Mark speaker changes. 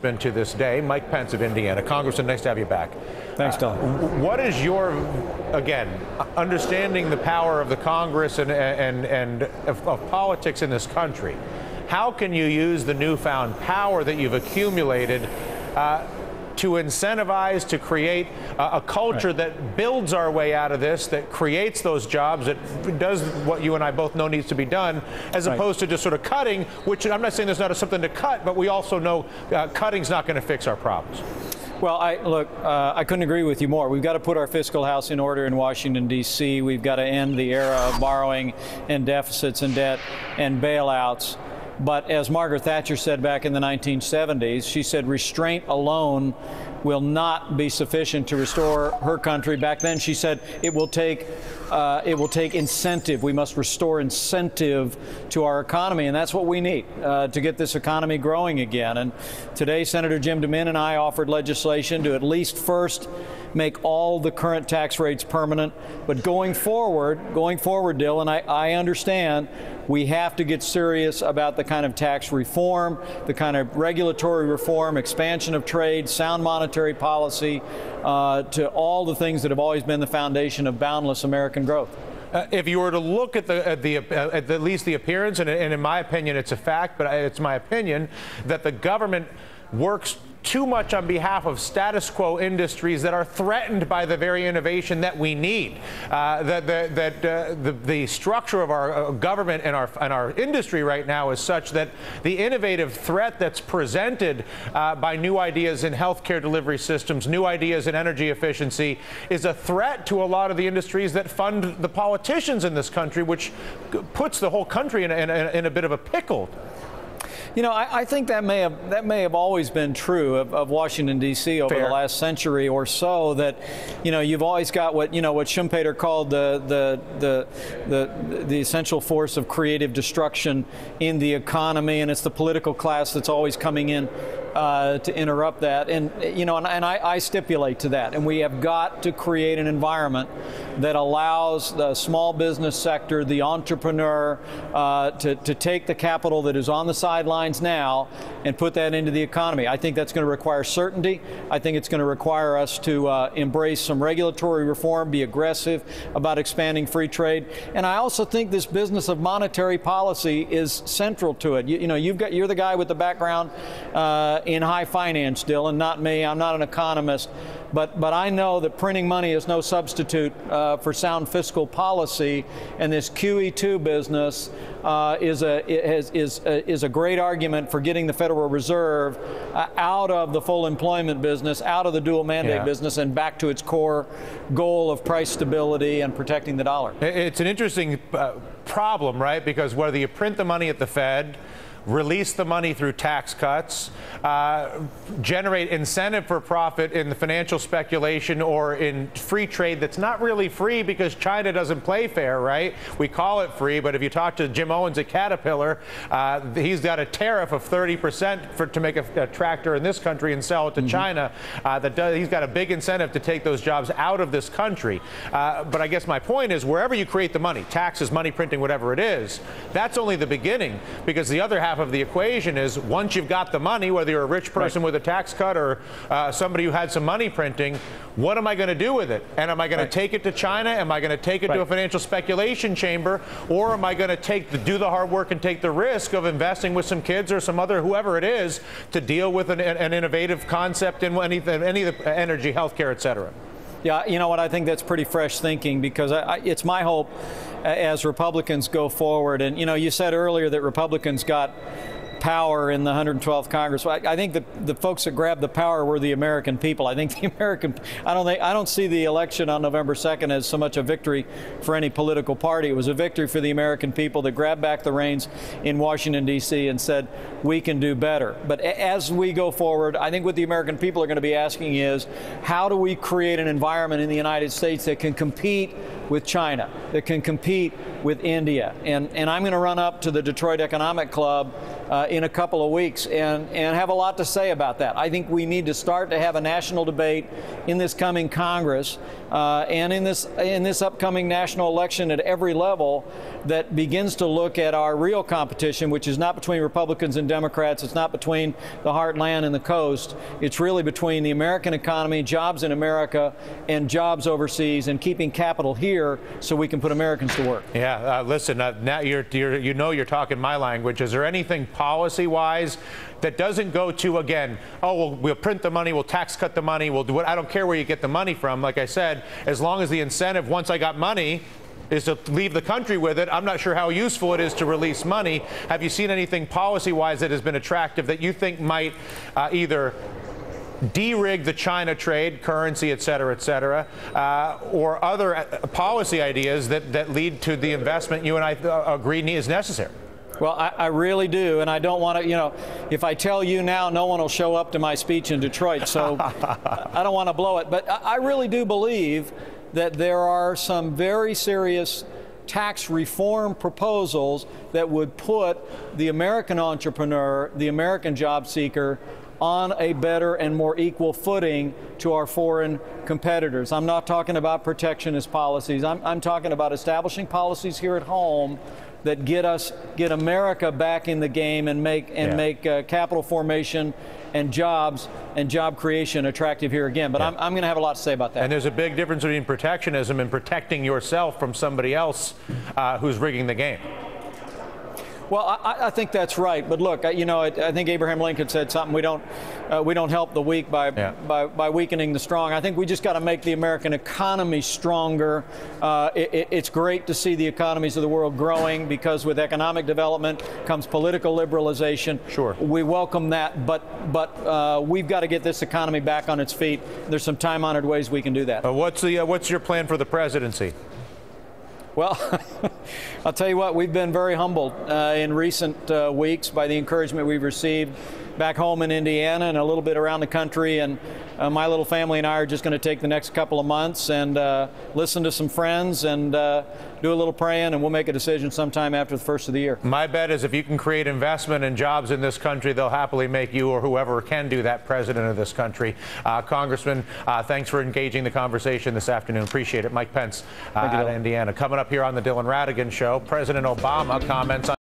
Speaker 1: been to this day. Mike Pence of Indiana. Congressman, nice to have you back.
Speaker 2: Thanks, Don.
Speaker 1: What is your, again, understanding the power of the Congress and of politics in this country? How can you use the newfound power that you've accumulated to incentivize, to create a culture that builds our way out of this, that creates those jobs, that does what you and I both know needs to be done, as opposed to just sort of cutting, which I'm not saying there's not something to cut, but we also know cutting's not going to fix our problems.
Speaker 2: Well, I couldn't agree with you more. We've got to put our fiscal house in order in Washington, D.C. We've got to end the era of borrowing and deficits and debt and bailouts. But as Margaret Thatcher said back in the 1970s, she said restraint alone will not be sufficient to restore her country. Back then she said it will take incentive. We must restore incentive to our economy, and that's what we need to get this economy growing again. And today Senator Jim DeMint and I offered legislation to at least first make all the current tax rates permanent. But going forward, Dylan, I understand we have to get serious about the kind of tax reform, the kind of regulatory reform, expansion of trade, sound monetary policy, to all the things that have always been the foundation of boundless American growth.
Speaker 1: If you were to look at at least the appearance, and in my opinion it's a fact, but it's my opinion, that the government works too much on behalf of status quo industries that are threatened by the very innovation that we need. The structure of our government and our industry right now is such that the innovative threat that's presented by new ideas in healthcare delivery systems, new ideas in energy efficiency, is a threat to a lot of the industries that fund the politicians in this country, which puts the whole country in a bit of a pickle.
Speaker 2: You know, I think that may have always been true of Washington, D.C. over the last century or so. That, you know, you've always got what Schumpeter called the essential force of creative destruction in the economy, and it's the political class that's always coming in to interrupt that. And you know, and I stipulate to that. And we have got to create an environment that allows the small business sector, the entrepreneur, to take the capital that is on the sidelines now and put that into the economy. I think that's going to require certainty. I think it's going to require us to embrace some regulatory reform, be aggressive about expanding free trade. And I also think this business of monetary policy is central to it. You know, you're the guy with the background in high finance, Dylan, not me. I'm not an economist. But I know that printing money is no substitute for sound fiscal policy, and this QE2 business is a great argument for getting the Federal Reserve out of the full employment business, out of the dual mandate business, and back to its core goal of price stability and protecting the dollar.
Speaker 1: It's an interesting problem, right? Because whether you print the money at the Fed, release the money through tax cuts, generate incentive for profit in the financial speculation or in free trade that's not really free because China doesn't play fair, right? We call it free, but if you talk to Jim Owens at Caterpillar, he's got a tariff of 30% to make a tractor in this country and sell it to China. He's got a big incentive to take those jobs out of this country. But I guess my point is, wherever you create the money, taxes, money printing, whatever it is, that's only the beginning, because the other half of the equation is, once you've got the money, whether you're a rich person with a tax cut or somebody who had some money printing, what am I going to do with it? And am I going to take it to China? Am I going to take it to a financial speculation chamber? Or am I going to do the hard work and take the risk of investing with some kids or some other, whoever it is, to deal with an innovative concept in any of the energy, healthcare, et cetera?
Speaker 2: Yeah, you know what, I think that's pretty fresh thinking, because it's my hope as Republicans go forward. And, you know, you said earlier that Republicans got power in the 112th Congress. I think the folks that grabbed the power were the American people. I think I don't see the election on November 2nd as so much a victory for any political party. It was a victory for the American people that grabbed back the reins in Washington, D.C. and said, we can do better. But as we go forward, I think what the American people are going to be asking is, how do we create an environment in the United States that can compete with China, that can compete with India? And I'm going to run up to the Detroit Economic Club in a couple of weeks and have a lot to say about that. I think we need to start to have a national debate in this coming Congress and in this upcoming national election at every level that begins to look at our real competition, which is not between Republicans and Democrats. It's not between the heartland and the coast. It's really between the American economy, jobs in America, and jobs overseas, and keeping capital here so we can put Americans to work.
Speaker 1: Yeah, listen, now you're talking my language. Is there anything policy-wise that doesn't go to, again, oh, we'll print the money, we'll tax cut the money, we'll do it. I don't care where you get the money from. Like I said, as long as the incentive, once I got money, is to leave the country with it, I'm not sure how useful it is to release money. Have you seen anything policy-wise that has been attractive that you think might either de-rig the China trade, currency, et cetera, or other policy ideas that lead to the investment you and I agree is necessary?
Speaker 2: Well, I really do, and I don't want to, if I tell you now, no one will show up to my speech in Detroit, so I don't want to blow it. But I really do believe that there are some very serious tax reform proposals that would put the American entrepreneur, the American job seeker, on a better and more equal footing to our foreign competitors. I'm not talking about protectionist policies. I'm talking about establishing policies here at home that get America back in the game and make capital formation and jobs and job creation attractive here again. But I'm going to have a lot to say about that. And
Speaker 1: there's a big difference between protectionism and protecting yourself from somebody else who's rigging the game.
Speaker 2: Well, I think that's right. But look, I think Abraham Lincoln said something. We don't help the weak by weakening the strong. I think we just got to make the American economy stronger. It's great to see the economies of the world growing, because with economic development comes political liberalization.
Speaker 1: Sure.
Speaker 2: We welcome that, but we've got to get this economy back on its feet. There's some time-honored ways we can do that.
Speaker 1: What's your plan for the presidency?
Speaker 2: Well, I'll tell you what, we've been very humbled in recent weeks by the encouragement we've received back home in Indiana and a little bit around the country. And my little family and I are just going to take the next couple of months and listen to some friends and do a little praying, and we'll make a decision sometime after the first of the year.
Speaker 1: My bet is if you can create investment and jobs in this country, they'll happily make you or whoever can do that president of this country. Congressman, thanks for engaging the conversation this afternoon. Appreciate it. Mike Pence out of Indiana. Coming up here on the Dylan Ratigan Show, President Obama comments on